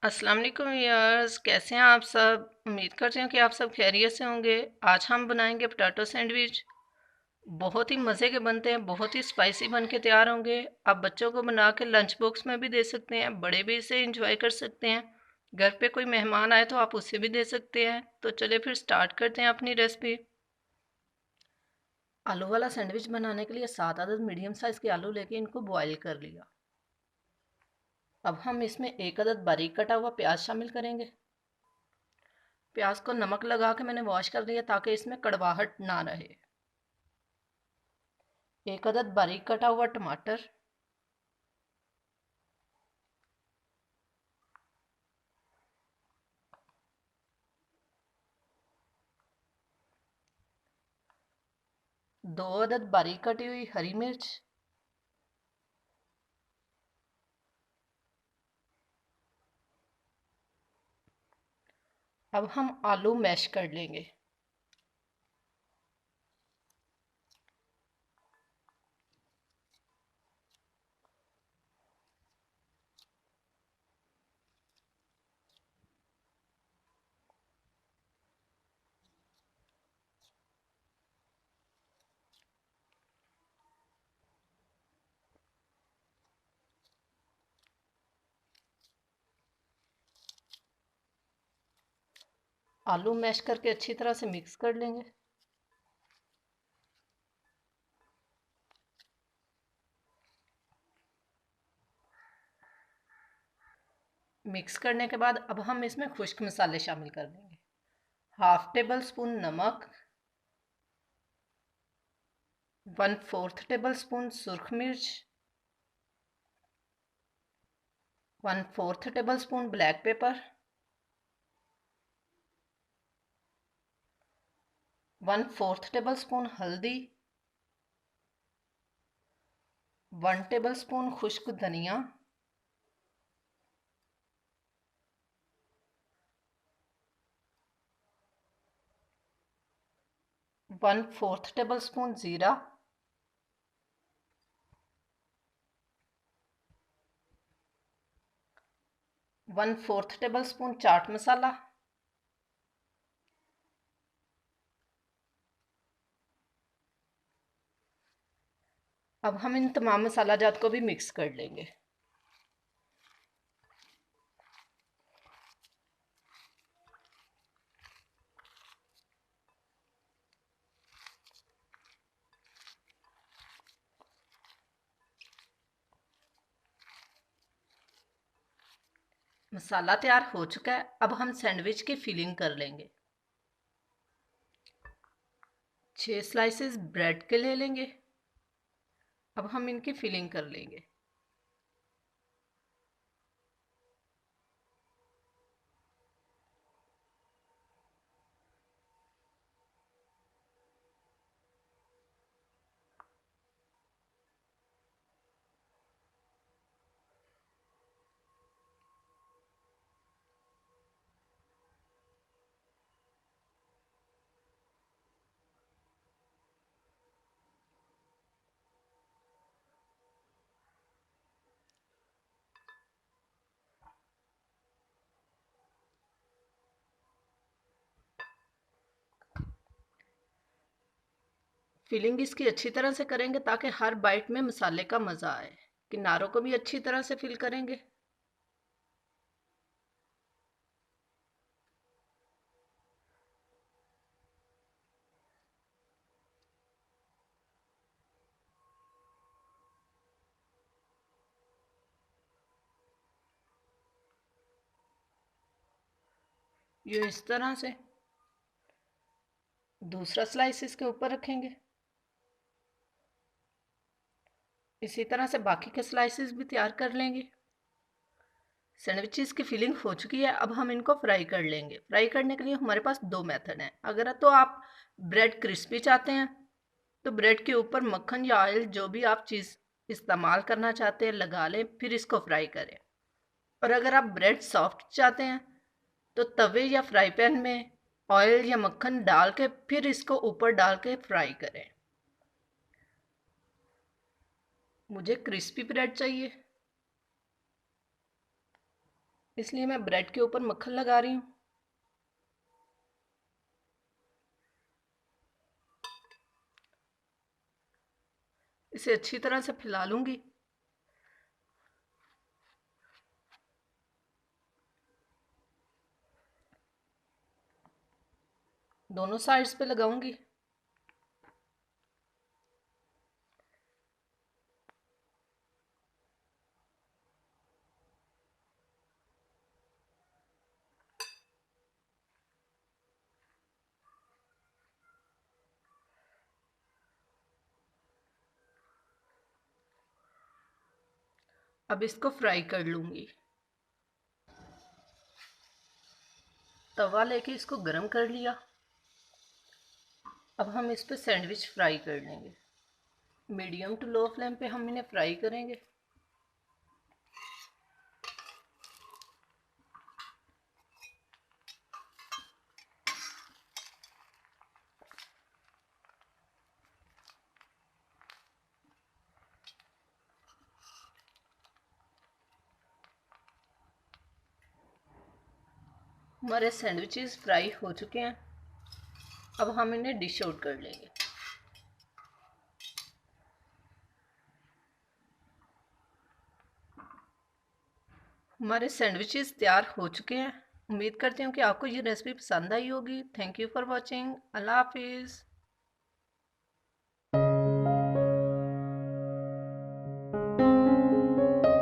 अस्सलाम वालेकुम यार्स, कैसे हैं आप सब। उम्मीद करते हैं कि आप सब खैरियत से होंगे। आज हम बनाएंगे पोटैटो सैंडविच। बहुत ही मज़े के बनते हैं, बहुत ही स्पाइसी बन के तैयार होंगे। आप बच्चों को बना के लंच बॉक्स में भी दे सकते हैं, बड़े भी इसे इंजॉय कर सकते हैं। घर पे कोई मेहमान आए तो आप उसे भी दे सकते हैं। तो चलिए फिर स्टार्ट करते हैं अपनी रेसिपी। आलू वाला सैंडविच बनाने के लिए 7 अदद मीडियम साइज़ के आलू लेके इनको बॉयल कर लिया। अब हम इसमें 1 अदद बारीक कटा हुआ प्याज शामिल करेंगे। प्याज को नमक लगा के मैंने वॉश कर लिया ताकि इसमें कड़वाहट ना रहे। 1 अदद बारीक कटा हुआ टमाटर, 2 अदद बारीक कटी हुई हरी मिर्च, अब हम आलू मैश कर लेंगे। आलू मैश करके अच्छी तरह से मिक्स कर लेंगे। मिक्स करने के बाद अब हम इसमें खुश्क मसाले शामिल कर देंगे। 1/2 टेबल स्पून नमक, 1/4 टेबल स्पून सुरख मिर्च, 1/4 table spoon black pepper, 1/4 table spoon हल्दी, 1 टेबल स्पून खुश्क धनिया, 1/4 टेबल स्पून ज़ीरा, 1/4 टेबल स्पून चाट मसाला, अब हम इन तमाम मसाला जात को भी मिक्स कर लेंगे। मसाला तैयार हो चुका है। अब हम सैंडविच की फिलिंग कर लेंगे। 6 स्लाइसेस ब्रेड के ले लेंगे। अब हम इनकी फिलिंग कर लेंगे। फिलिंग इसकी अच्छी तरह से करेंगे ताकि हर बाइट में मसाले का मज़ा आए। किनारों को भी अच्छी तरह से फिल करेंगे। ये इस तरह से दूसरा स्लाइस इसके ऊपर रखेंगे। इसी तरह से बाकी के स्लाइसेस भी तैयार कर लेंगे। सैंडविचेस की फिलिंग हो चुकी है। अब हम इनको फ्राई कर लेंगे। फ्राई करने के लिए हमारे पास दो मेथड हैं। अगर तो आप ब्रेड क्रिस्पी चाहते हैं तो ब्रेड के ऊपर मक्खन या ऑयल जो भी आप चीज़ इस्तेमाल करना चाहते हैं लगा लें, फिर इसको फ्राई करें। और अगर आप ब्रेड सॉफ्ट चाहते हैं तो तवे या फ्राई पैन में ऑयल या मक्खन डाल के फिर इसको ऊपर डाल के फ्राई करें। मुझे क्रिस्पी ब्रेड चाहिए। इसलिए मैं ब्रेड के ऊपर मक्खन लगा रही हूँ। इसे अच्छी तरह से फैला लूँगी। दोनों साइड्स पे लगाऊंगी। अब इसको फ्राई कर लूँगी। तवा लेके इसको गरम कर लिया। अब हम इस पे सैंडविच फ्राई कर लेंगे। मीडियम टू लो फ्लेम पे हम इन्हें फ्राई करेंगे। हमारे सैंडविचेस फ्राई हो चुके हैं। अब हम इन्हें डिश आउट कर लेंगे। हमारे सैंडविचेस तैयार हो चुके हैं। उम्मीद करती हूँ कि आपको ये रेसिपी पसंद आई होगी। Thank you for watching. अल्लाह हाफिज़।